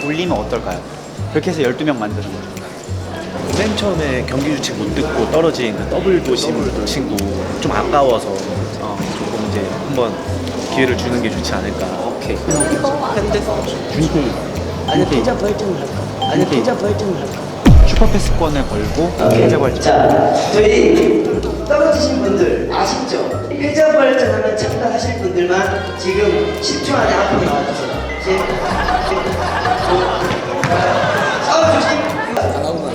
돌리면 어떨까요? 그렇게 해서 12명 만드는 거죠. 맨 처음에 경기 주칙 못 듣고 떨어진 그 더블 도심 친구 좀 아까워서 조금 이제 한번 기회를 주는 게 좋지 않을까. 오케이. 현대 준케이. 아니 패자부활전을 할까? 아니 패자부활전을 할까? 슈퍼패스권을 걸고 패자부활전. 자, 저희 떨어지신 분들 아시죠? 패자부활전 하면 참가하실 분들만 지금 10초 안에 앞으로 나와주세요. 조심.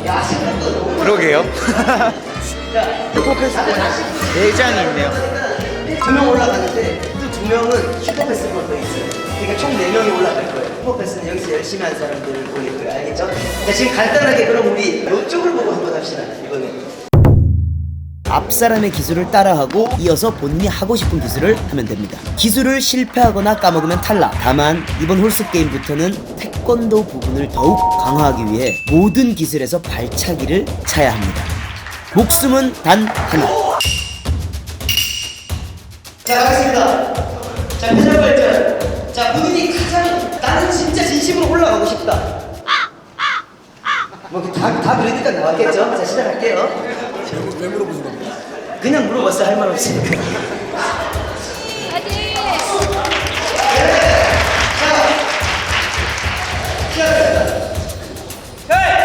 야, 생각도 너무 그러게요. 자, 슈퍼패스권에 4장이 있네요. 2명 올라가는데 또 2명은 슈퍼패스권 더 있어요. 그러니까 총 4명이 올라갈 거예요. 슈퍼패스는 여기서 열심히 한 사람들 올릴 거예요. 알겠죠? 자, 지금 간단하게 그럼 우리 이쪽을 보고 한번 합시다. 이번에. 앞사람의 기술을 따라하고 이어서 본인이 하고 싶은 기술을 하면 됩니다. 기술을 실패하거나 까먹으면 탈락. 다만 이번 홀스게임부터는 태권도 부분을 더욱 강화하기 위해 모든 기술에서 발차기를 차야 합니다. 목숨은 단 하나. 자, 가겠습니다. 자, 패자부활전. 자, 본인이 가장 나는 진짜 진심으로 올라가고 싶다. 뭐 다 그러니까 나왔겠죠? 자, 시작할게요. 왜 물어보신 겁니까? 그냥 물어봤어. 할 말 없으니까.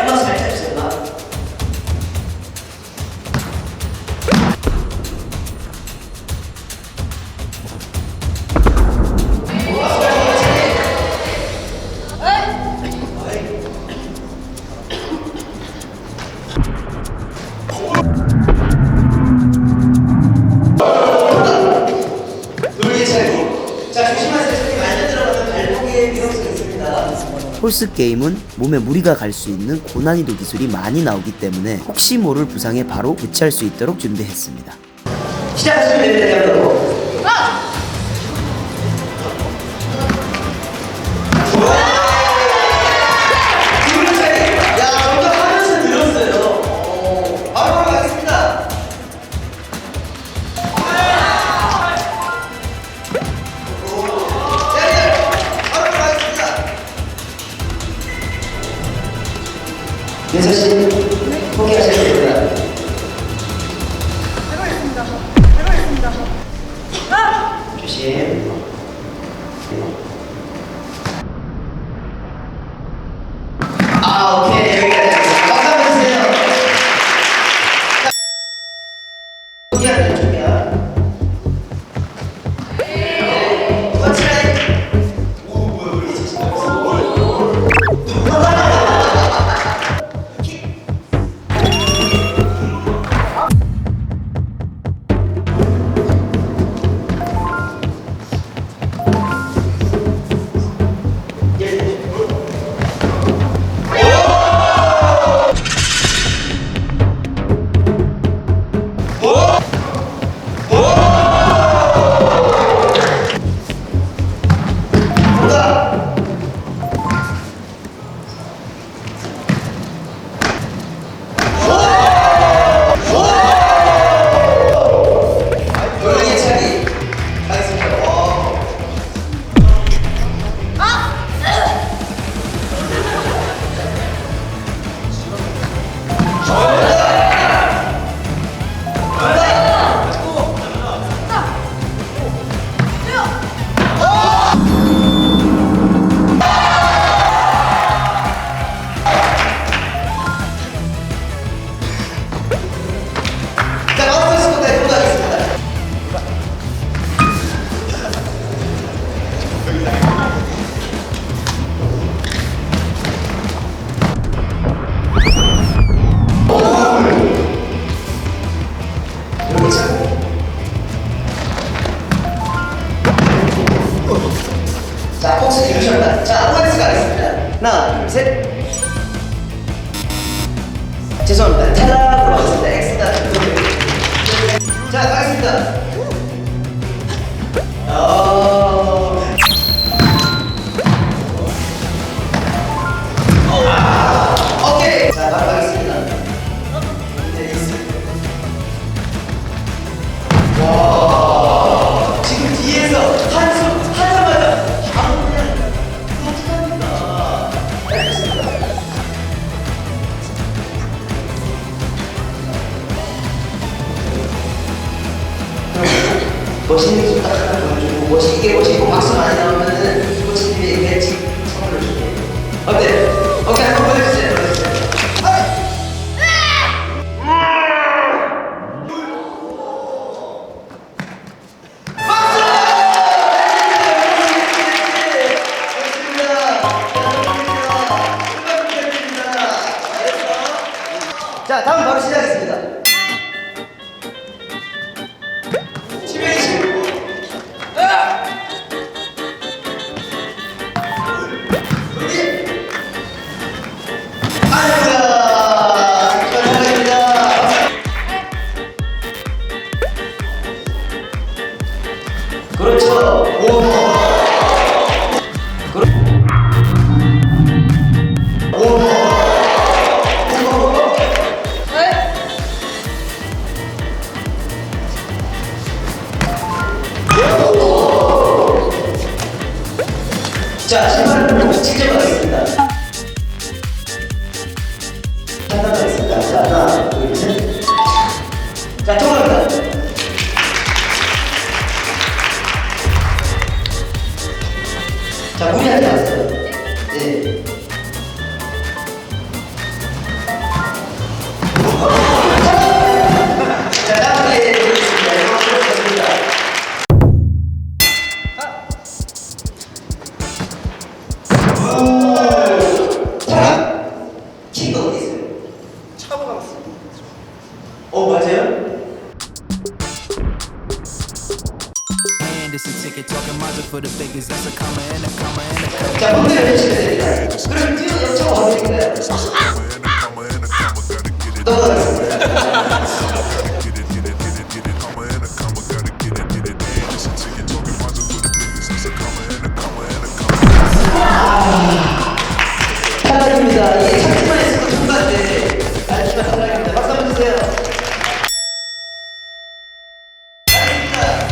엄마 잘 해주세요. 홀스게임은 몸에 무리가 갈 수 있는 고난이도 기술이 많이 나오기 때문에 혹시 모를 부상에 바로 대처할 수 있도록 준비했습니다. 시작하시면 됩니다. 대한민국. 야, 먼저 하면서 늘었어요. 바로 가겠습니다. 윤서씨, 포기하셔야 됩니다. 해보겠습니다. 조심. 오케이. 여기까지 하겠습니다. 박수 한번 주세요. 포기하는 쪽이야. 자, 혹시 이러셨다. 자, OX가 하겠습니다. 하나, 둘, 셋. 죄송합니다. 탈락으로 하겠습니다. X다. 자, 가겠습니다. 오케이. 자, 바로 가겠습니다. 와, 지금 뒤에서 한숨 하자마자 바로 그냥 어떡합니까? 자, 신발 직접 하겠습니다. 하겠습니다. 자, 하나, 둘, 셋. 자, 통합니다. 자, 무리하지 마세요. 네. 자, 다음에 보겠습니다. 키가 어디 있어요? 차고 갔어. 맞아요? 자, 멍들어 해주시면 됩니다. 그럼 뛰어 역차고 가보실까요? 넘어가겠습니다. 탈락입니다. 이게 착지만 했어도 통과인데 알지만 탈락입니다. 박수 한번 주세요. 탈락입니다.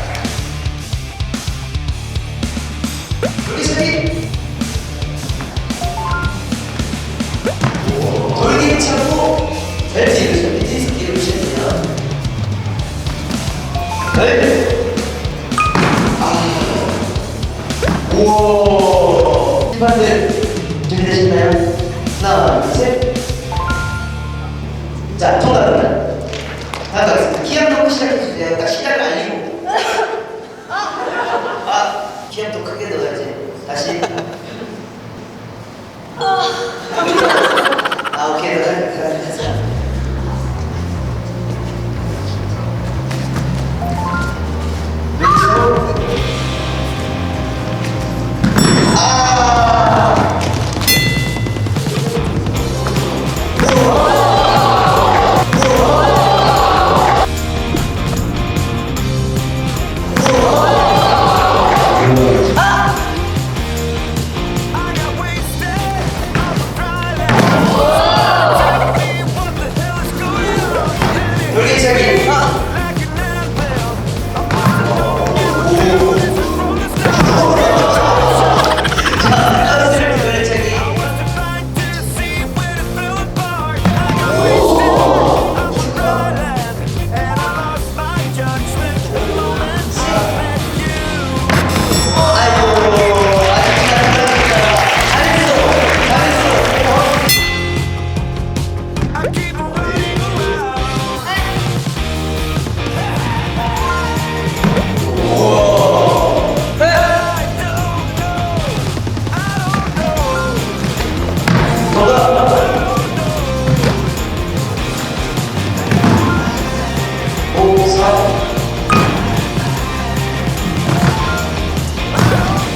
돌기 시작이 돌기 차고 벨트 이루시면 비즈니스 이루시면 우와 신발들 준비되셨나요? 하나, 둘, 셋. 자, 통과합니다. 다음 가겠습니다. 키 한 번 시작해주세요. 딱 시작을 알리고. 키 한 번 크게 넣어야지. 다시. 오케이. 가자.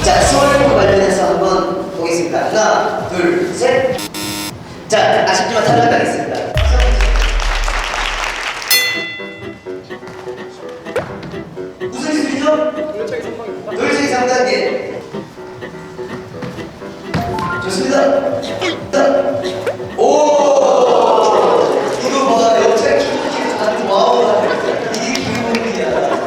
자, 스월프 관련해서 한번 보겠습니다. 하나, 둘, 셋. 자, 아쉽지만 탈락하겠습니다. 무슨 기술이죠? 돌차기 3단계. 좋습니다. 이거 봐, 역차기 기술이 다 와우. 이게 기본이야.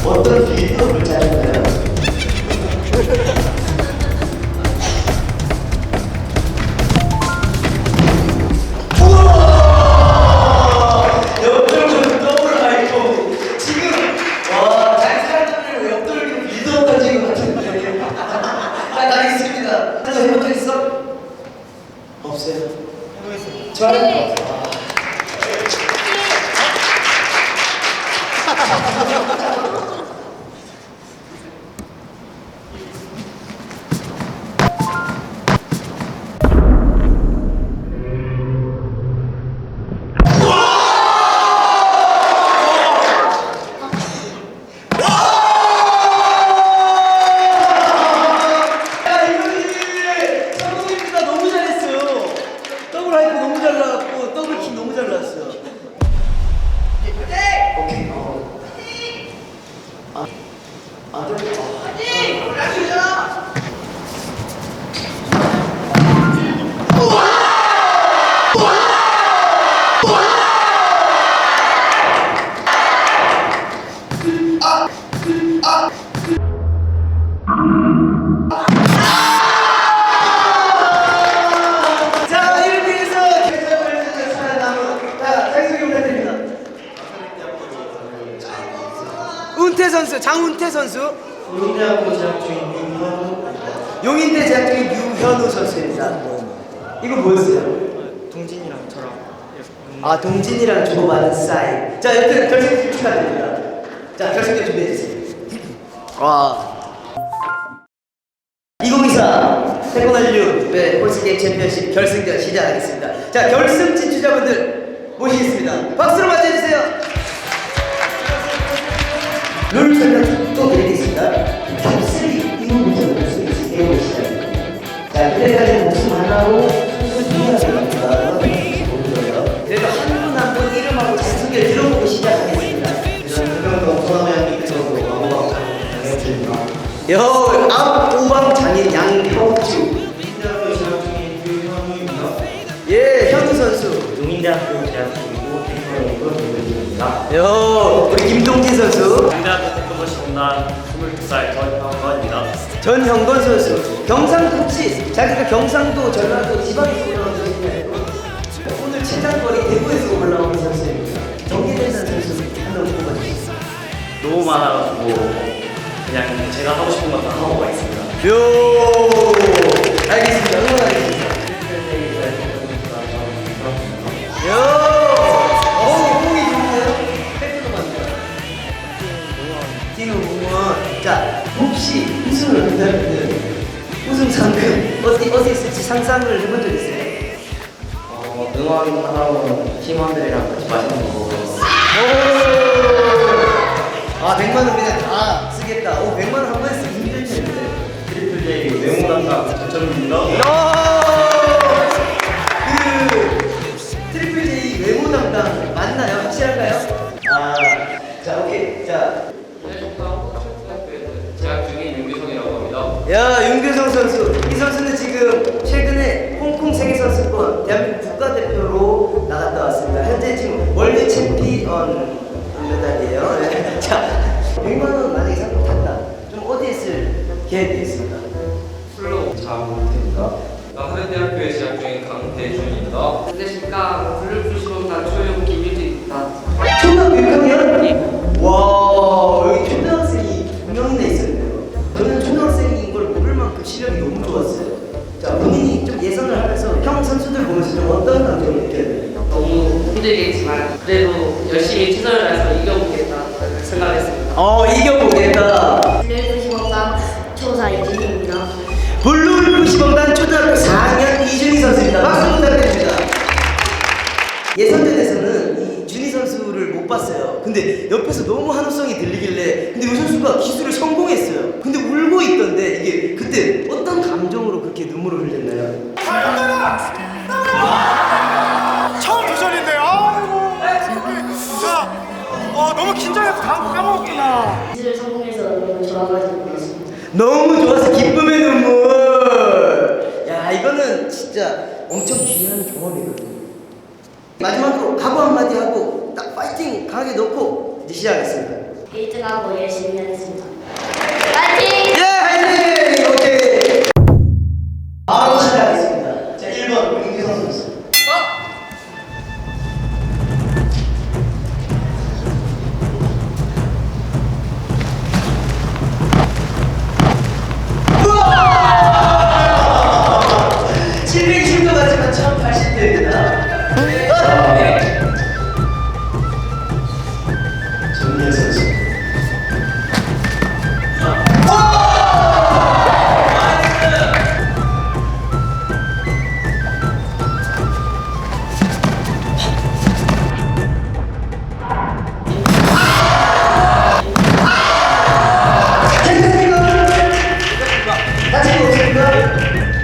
어떤 비법을 짜는가요? 옆돌 더블 아이고 지금 와 잘 살았다면 옆돌 비법 가지고 같은데 자 가겠습니다. 한번 해본 적 있어? 없어요. 해보겠습니다. 좋아요. 자 이렇게 해서 결승까지 살아남은 자 자기소개 부탁드립니다. 은퇴 선수 장은퇴 선수 용인대학교 재학 중인 유현우. 용인대 재학 중인 유현우 선수입니다. 이거 뭐였어요? 동진이랑 저랑 아 동진이랑 주고받은 사인. 자 여튼 결승 축하드립니다. 자 결승전 준비해주세요. 와 2024 태권한류 홀스게임 챔피언십 결승전 시작하겠습니다. 자 결승 진출자분들 모시겠습니다. 박수로 맞이해주세요. 룰 설명 또 드리겠습니다. 탑3 이후부터 목숨이 게임을 시작합니다. 자 그때까지 목숨 하나로 순서 중요하게 갑니다. 그래도 한 분 한 분 이름하고 자기소개를 들어보고 시작하겠습니다. 김경동 소나무양 이쪽으로 왕호박 장혁주입니다. 앞 오방 장인 양형주. 용인대학교 재학 중인 유현우입니다. 예 현우 선수. 용인대학교 재학 중이고 태권도 김동진입니다. 우리 김동진 선수. 대학교 태권도 시공단 22살 전형건입니다. 전형건 선수. 경상도 혹시 자기가 경상도 전라도 지방에서 올라온 선수인가요? 오늘 최장거리 대구에서 올라온 선수입니다. 경기대상 선수 한명 뽑아주세요. 너무 많아가지고 그냥 제가 하고 싶은 거 다 하고 가겠습니다. 알겠습니다. 응원하겠습니다. 호응이 좋은데요? 팩트도 맞죠? 팀 응원. 자, 혹시 우승을 한다면 우승 상금 어디 있을지 상상을 해본 적 있어요? 응원하러 팀원들이랑 같이 맛있는 거 먹으러 아 100만 원 그냥 다 쓰겠다. 100만 원 한 번에 쓰기 힘들 텐데. 트리플 J 외모 담당 전철입니다. 그 트리플 J 외모 담당 맞나요? 확실한가요? 자 오케이 자. 재학 중인 윤규성이라고 합니다. 야 윤규성 선수. 이 선수는 지금 최근에 홍콩 세계선수권 대한민국 국가대표로 나갔다 왔습니다. 현재 지금 월드 챔피언 메달이에요. 네. 자 100만 원 만약에 상품 탔다. 좀 어디에 쓸 계획이 있습니다. 술로 장훈태입니다. 하늘대학교에 재학 중인 강대준입니다. 안녕하십니까. 블루푸시공단 초용 김유진입니다. 초등학교 6학년? 와 여기 초등학생이 2명이나 있었네요. 저는 초등학생인 걸 모를 만큼 실력이 너무 좋았어요. 자 본인이 좀 예선을 하면서 형 선수들 보면서 좀 어떤 감정을 느껴야 돼요? 너무 힘들겠지만 그래도 열심히 최선을 다해서 이겨보겠다 생각했습니다. 이겨보겠다. 블루푸시공단 초사 이진입니다. 블루푸시공단 초등학교 4학년 이준희 선수입니다. 박수 부탁드립니다. 예선전에서는 이 준희 선수를 못 봤어요. 근데 옆에서 너무 한우성이 들리길래 근데 이 선수가 기술을 성공했어요. 근데 울고 있던데 이게 그때 어떤 감정으로 그렇게 눈물을 흘렸나요? 처음 도전인데 아이고 자 너무 긴장해서 다 까먹었구나. 기술 성공해서 너무 좋아가지고 그렇습니다. 너무 좋아서 기쁨의 눈물. 야 이거는 진짜 엄청 귀한 경험이거든요. 마지막으로 각오 한마디 하고 딱 파이팅 강하게 넣고 이제 시작하겠습니다. 1등하고 열심히 하겠습니다. 파이팅! 예, 화이팅! 오케이. 바로 시작하겠습니다. 자, 1번 민기 선수. 우와! 707도 같지만 1080도입니다. 정리현 선수.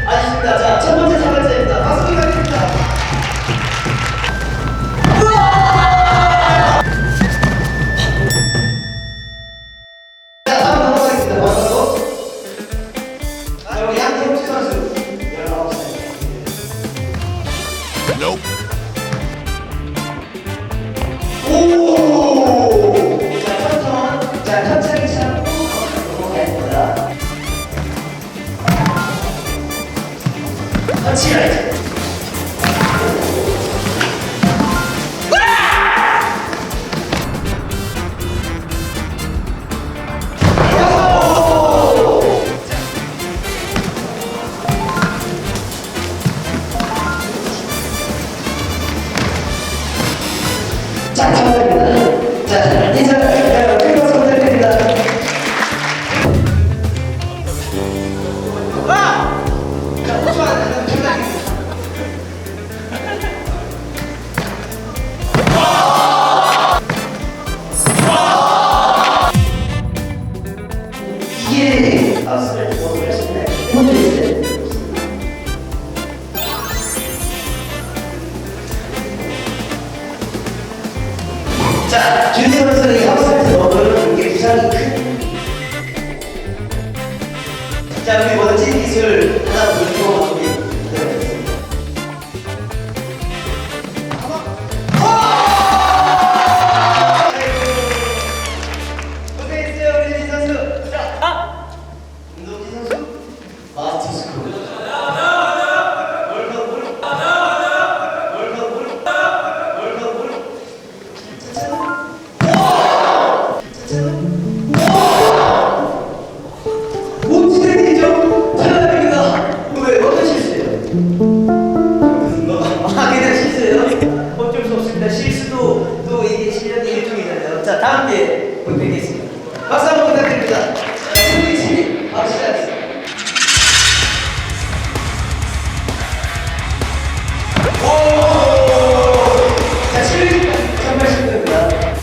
아쉽습니다. 자, 첫 번째 탈락자입니다. 박수 부탁드립니다. 자, 다음 넘어가겠습니다. 먼저. 자, 우리 양태욱 선수. 19살. 오! 자, 천천히 참고 넘어가겠습니다. 터치라이트. 자, 감사합니다. 자, 인사, 큰 박수 부탁드립니다. 자, 5초 안에 끝나겠습니다. 이게 아스를 먹을 수 있는 모델이세요. 자, 준비 선수는 하우스에서 먹으면 이게 부상이 큰. 자, 우리 멋진 기술 하나 보여주고 우리 들어가겠습니다. 고생했어요, 우리 진 선수. 자, 운동진 선수. 마스터 스쿨. 월컵볼. 월컵볼. 월컵볼. 못지대기죠? 탈락입니다. 왜? 어떤 실수예요? 그냥 실수예요? 어쩔 수 없습니다. 실수도 또 이게 실력의 일종이잖아요. 자, 다음 기회에 뵙겠습니다. 박수 한번 부탁드립니다. 승리 승리. 바로 시작하겠습니다. 오! 자, 실력이 1080도입니다.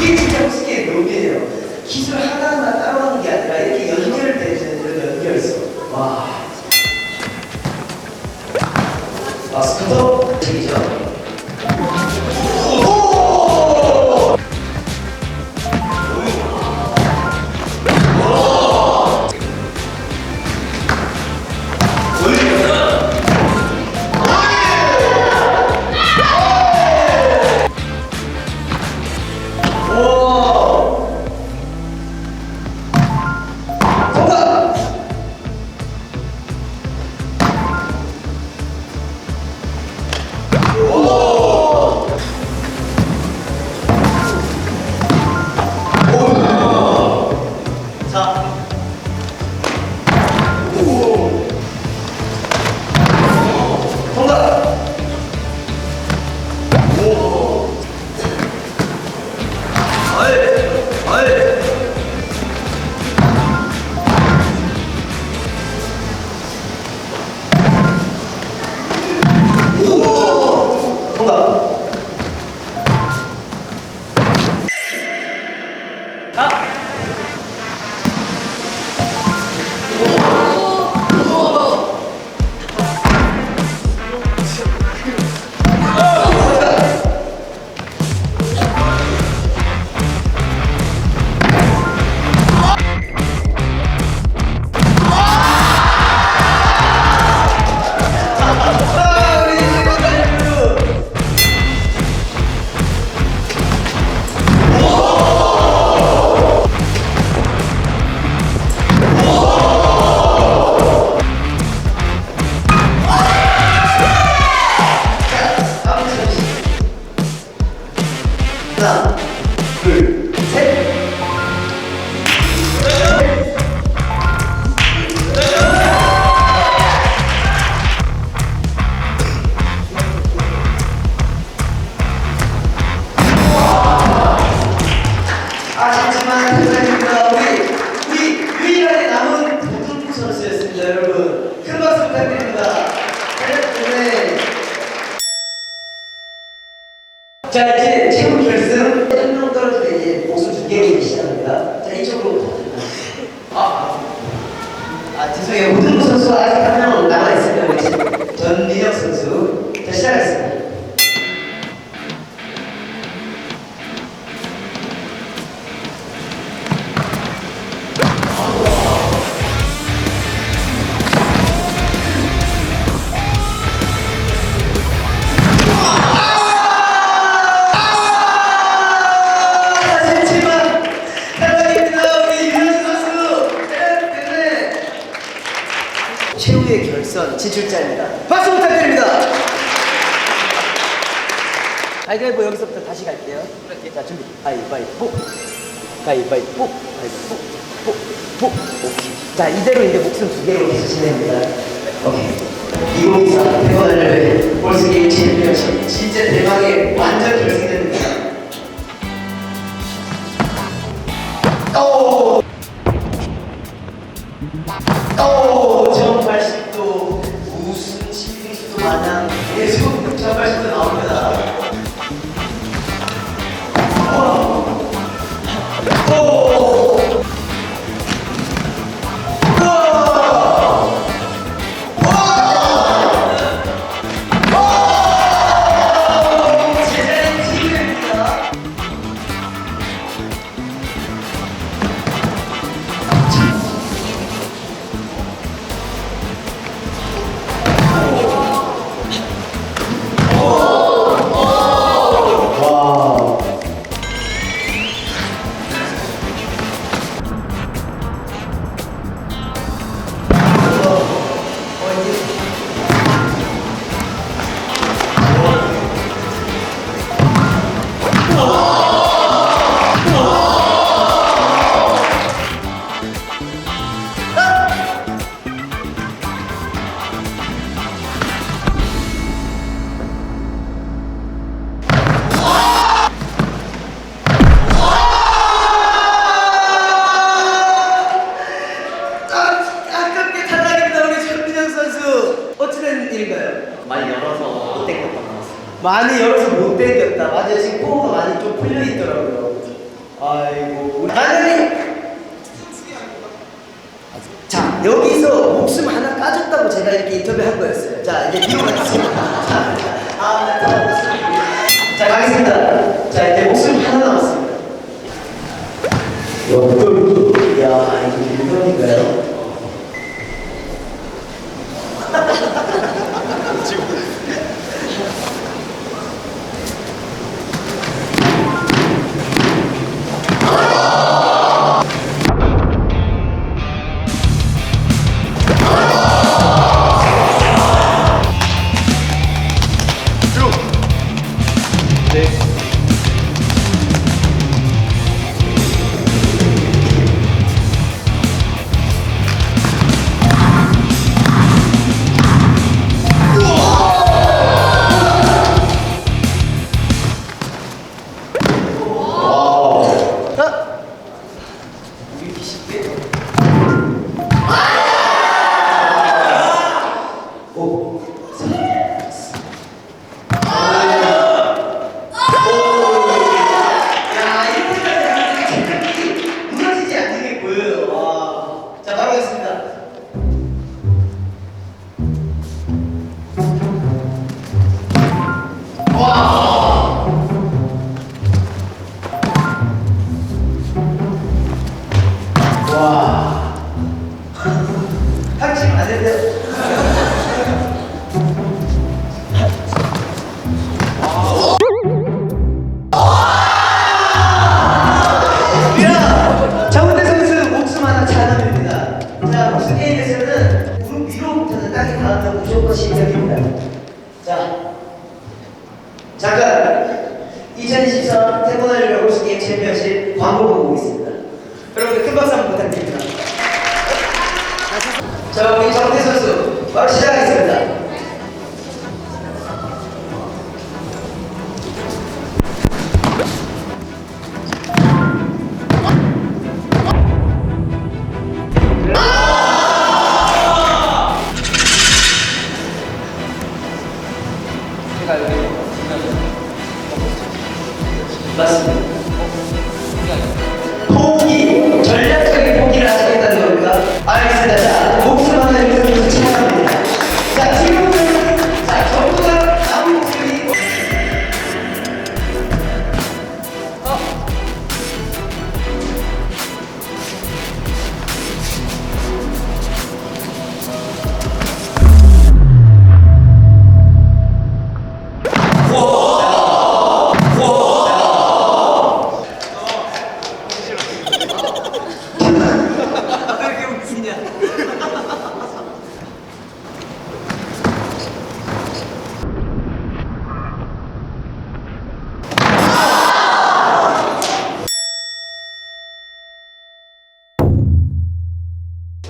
이게 진짜 홀스게임 묘기예요. 기술 하나하나 따라가는 게 아니라 이렇게 연결되는 이런 연결성. 와. 마스크도 책이죠. 정답! 하나, 둘, 셋. 아쉽지만 감사합니다. 우리 유일하게 남은 도둑 선수였습니다. 여러분 큰 박수 부탁드립니다. 네. 자 이제 최후 결승 1명 떨어질 때 이제 목숨 2개를 시작합니다. 자 이쪽으로 죄송해요. 우등부 선수가 아직 한 명 남아있습니다. 전민혁 선수. 자 시작하겠습니다. 최후의 결선 진출자입니다. 박수 부탁드립니다. 가위바위보 여기서부터 다시 갈게요. 자 준비. 가위바위보. 가위바위보. 가위바위보. 보. 오케이. 자 이대로 이제 목숨 2개로 계속 진행됩니다. 오케이. 2024 태권한류 홀스게임 챔피언십 진짜 대박의 완전 결승됩니다. 오, 180도 무슨 치팅수도 마냥 계속 180도 나옵니다. 제자리 지금입니다. 아깝게 탈락입니다. 우리 전민혁 선수. 어찌된 일인가요? 많이 열어서 못 땡겼던 것 같습니다. 많이 열어서 못 땡겼다. 맞아요. 지금 코어가 많이 좀 풀려 있더라고요. 아이고. 당연히. 자 여기서 목숨 하나 까졌다고 제가 이렇게 인터뷰한 거였어요. 자 이제 뒤로 가겠습니다. 자 가겠습니다. 자 이제 목숨 하나 남았습니다. 야 이거 일본인가요? 2024 태권한류 홀스게임 챔피언십 광고 보고 있습니다. 여러분들 큰 박수 한번 부탁드립니다. 자, 우리 정태 선수 바로 시작하겠습니다. 맞습니다. 포기, 전략적인 포기를 하시겠다는 겁니까? 알겠습니다. 자, 목숨 하나 읽으면서 진행합니다. 자, 지금은, 자, 전부 다 아무 목소리.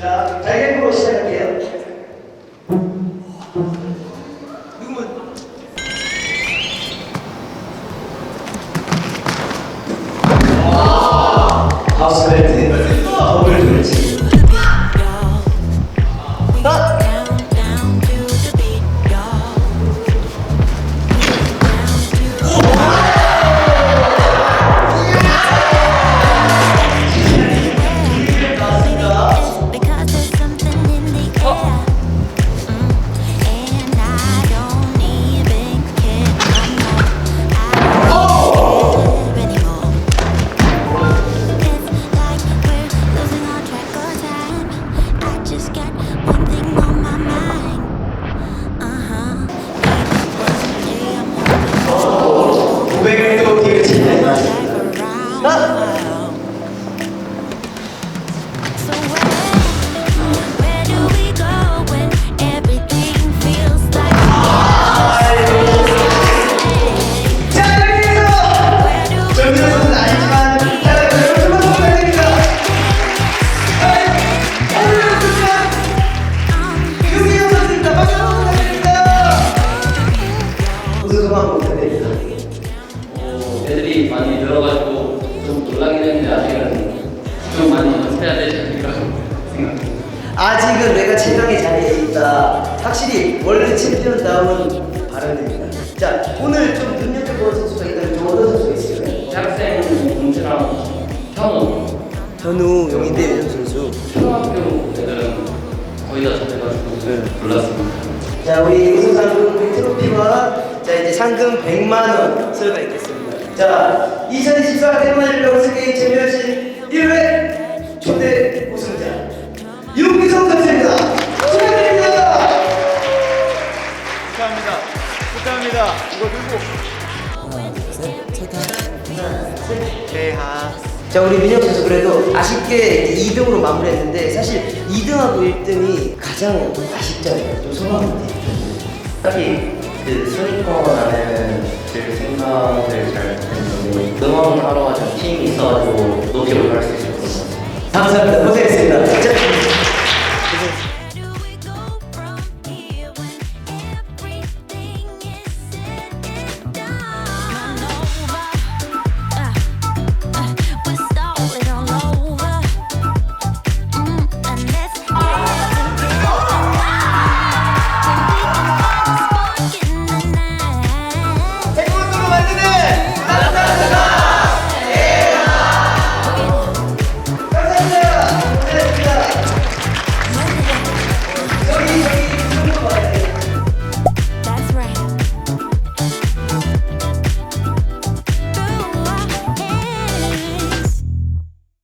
자, 자기를 시작할게요. 누구면? 하우스 벨트, 더블 돌치. 애들이 많이 늘어가지고 좀 놀라긴 했는데 아직은 좀 많이 연습해야 되지 않을까 생각합니다. 아직은 내가 최강의 자리에 있다. 확실히 월드 챔피언다운 발언입니다. 자, 오늘 좀 눈여겨볼 선수가 있다면 좀 어떤 선수가 있을까요? 대학생 공주랑 현우 용인대 요즘 선수. 초등학교 애들은 거의 다 잘해가지고 놀랐습니다. 자, 우리 우승 상금 우리 트로피와 자 이제 상금 100만 원 수여가 있겠습니다. 자, 2024 태권한류 홀스게임 챔피언십 1회 초대 우승자 윤기성 선수입니다. 축하드립니다. 축하합니다. 축하합니다. 이거 들고. 자, 우리 민혁 선수 그래도 아쉽게 2등으로 마무리했는데 사실 2등하고 1등이 가장 아쉽잖아요. 좀 소감인데. 딱히 그 순위권 안에는 들 생각을 잘 했는데 응원하러 가는 팀이 있어가지고 높이 올라갈 수 있었던 것 같아요. 감사합니다. 고생했습니다. 자,